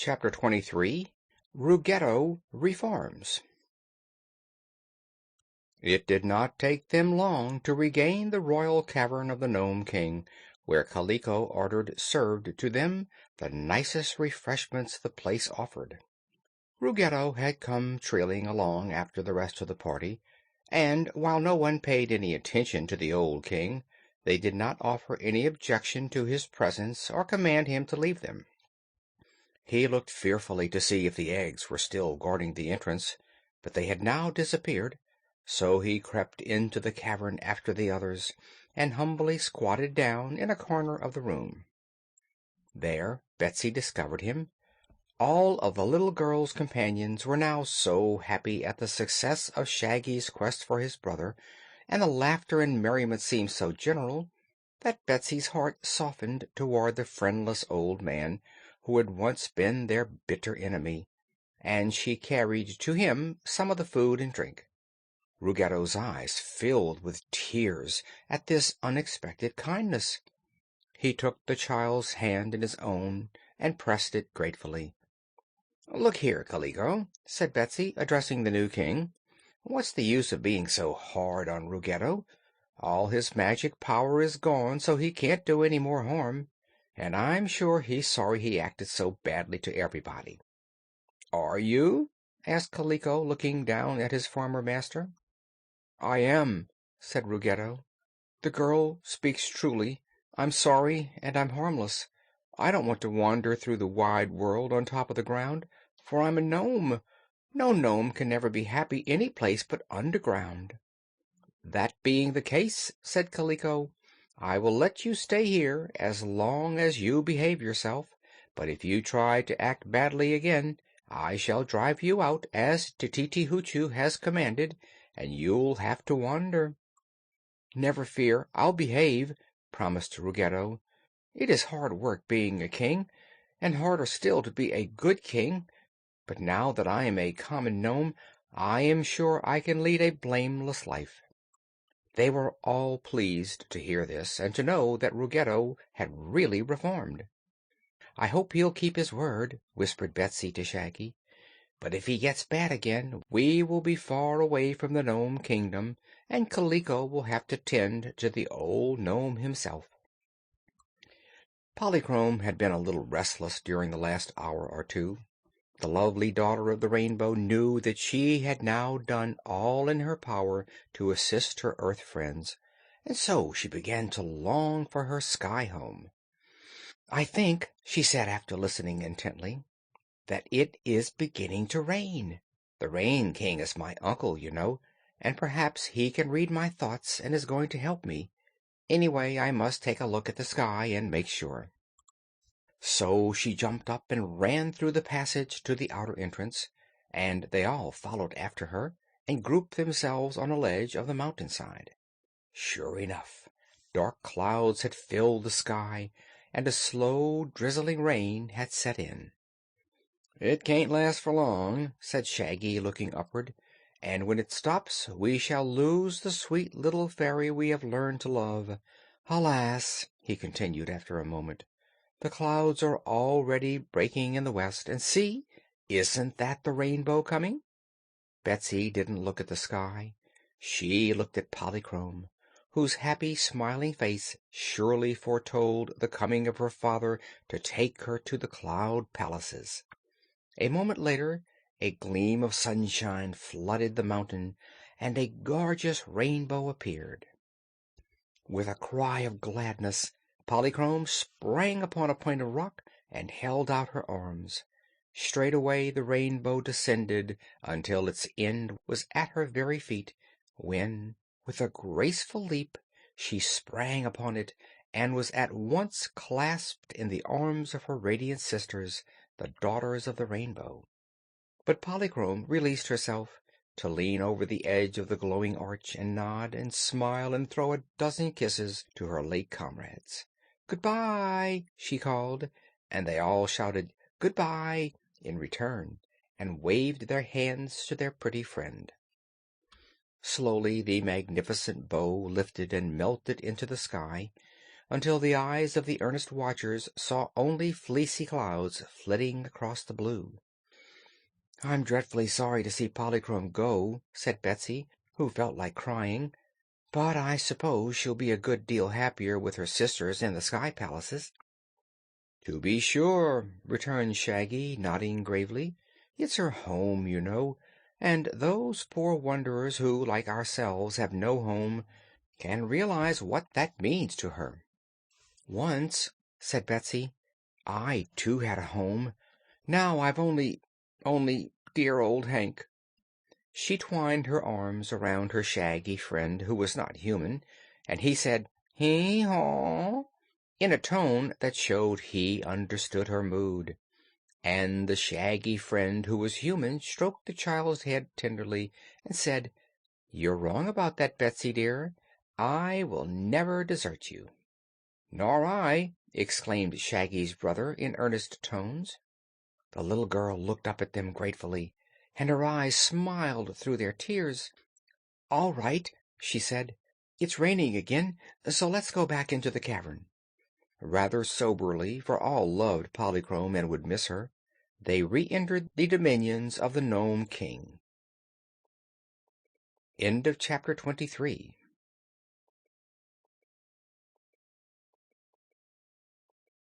Chapter 23. Ruggedo Reforms. It did not take them long to regain the royal cavern of the Nome King, where Kaliko ordered served to them the nicest refreshments the place offered. Ruggedo had come trailing along after the rest of the party, and while no one paid any attention to the old king, they did not offer any objection to his presence or command him to leave them. He looked fearfully to see if the eggs were still guarding the entrance, but they had now disappeared, so he crept into the cavern after the others, and humbly squatted down in a corner of the room. There Betsy discovered him. All of the little girl's companions were now so happy at the success of Shaggy's quest for his brother, and the laughter and merriment seemed so general, that Betsy's heart softened toward the friendless old man who had once been their bitter enemy, and she carried to him some of the food and drink. Ruggedo's eyes filled with tears at this unexpected kindness. He took the child's hand in his own and pressed it gratefully. "Look here, Kaliko," said Betsy, addressing the new king. "What's the use of being so hard on Ruggedo? All his magic power is gone, so he can't do any more harm, and I'm sure he's sorry he acted so badly to everybody." "Are you?" asked Kaliko, looking down at his former master. "I am," said Ruggedo. "The girl speaks truly. I'm sorry, and I'm harmless. I don't want to wander through the wide world on top of the ground, for I'm a gnome. No gnome can ever be happy any place but underground." "That being the case," said Kaliko, "I will let you stay here as long as you behave yourself, but if you try to act badly again I shall drive you out as Tititi Hoochoo has commanded, and you'll have to wander." "Never fear, I'll behave," promised Ruggedo. "It is hard work being a king, and harder still to be a good king, but now that I am a common gnome I am sure I can lead a blameless life." They were all pleased to hear this, and to know that Ruggedo had really reformed. "I hope he'll keep his word," whispered Betsy to Shaggy. "But if he gets bad again we will be far away from the Nome Kingdom, and Kaliko will have to tend to the old gnome himself." Polychrome had been a little restless during the last hour or two. The lovely daughter of the Rainbow knew that she had now done all in her power to assist her earth friends, and so she began to long for her sky home. "I think," she said after listening intently, "that it is beginning to rain. The Rain King is my uncle, you know, and perhaps he can read my thoughts and is going to help me. Anyway, I must take a look at the sky and make sure." So she jumped up and ran through the passage to the outer entrance, and they all followed after her and grouped themselves on a ledge of the mountainside. Sure enough, dark clouds had filled the sky, and a slow, drizzling rain had set in. "It can't last for long," said Shaggy, looking upward, "and when it stops we shall lose the sweet little fairy we have learned to love. Alas," he continued after a moment, "the clouds are already breaking in the west, and see, isn't that the rainbow coming?" Betsy didn't look at the sky. She looked at Polychrome, whose happy, smiling face surely foretold the coming of her father to take her to the cloud palaces. A moment later a gleam of sunshine flooded the mountain, and a gorgeous rainbow appeared. With a cry of gladness, Polychrome sprang upon a point of rock and held out her arms. Straightway the rainbow descended until its end was at her very feet, when, with a graceful leap, she sprang upon it and was at once clasped in the arms of her radiant sisters, the daughters of the rainbow. But Polychrome released herself, to lean over the edge of the glowing arch and nod and smile and throw a dozen kisses to her late comrades. "Goodbye!" she called, and they all shouted "Goodbye!" in return, and waved their hands to their pretty friend. Slowly the magnificent bow lifted and melted into the sky, until the eyes of the earnest watchers saw only fleecy clouds flitting across the blue. "I'm dreadfully sorry to see Polychrome go," said Betsy, who felt like crying, "but I suppose she'll be a good deal happier with her sisters in the sky palaces." "To be sure," returned Shaggy, nodding gravely. "It's her home, you know, and those poor wanderers who, like ourselves, have no home, can realize what that means to her." "Once," said Betsy, "I, too, had a home. Now I've only dear old Hank." She twined her arms around her shaggy friend, who was not human, and he said, "Hee haw," in a tone that showed he understood her mood. And the shaggy friend, who was human, stroked the child's head tenderly and said, "You're wrong about that, Betsy dear. I will never desert you." "Nor I," exclaimed Shaggy's brother in earnest tones. The little girl looked up at them gratefully, and her eyes smiled through their tears. "All right," she said. "It's raining again, so let's go back into the cavern." Rather soberly, for all loved Polychrome and would miss her, they re-entered the dominions of the Nome King. End of chapter 23.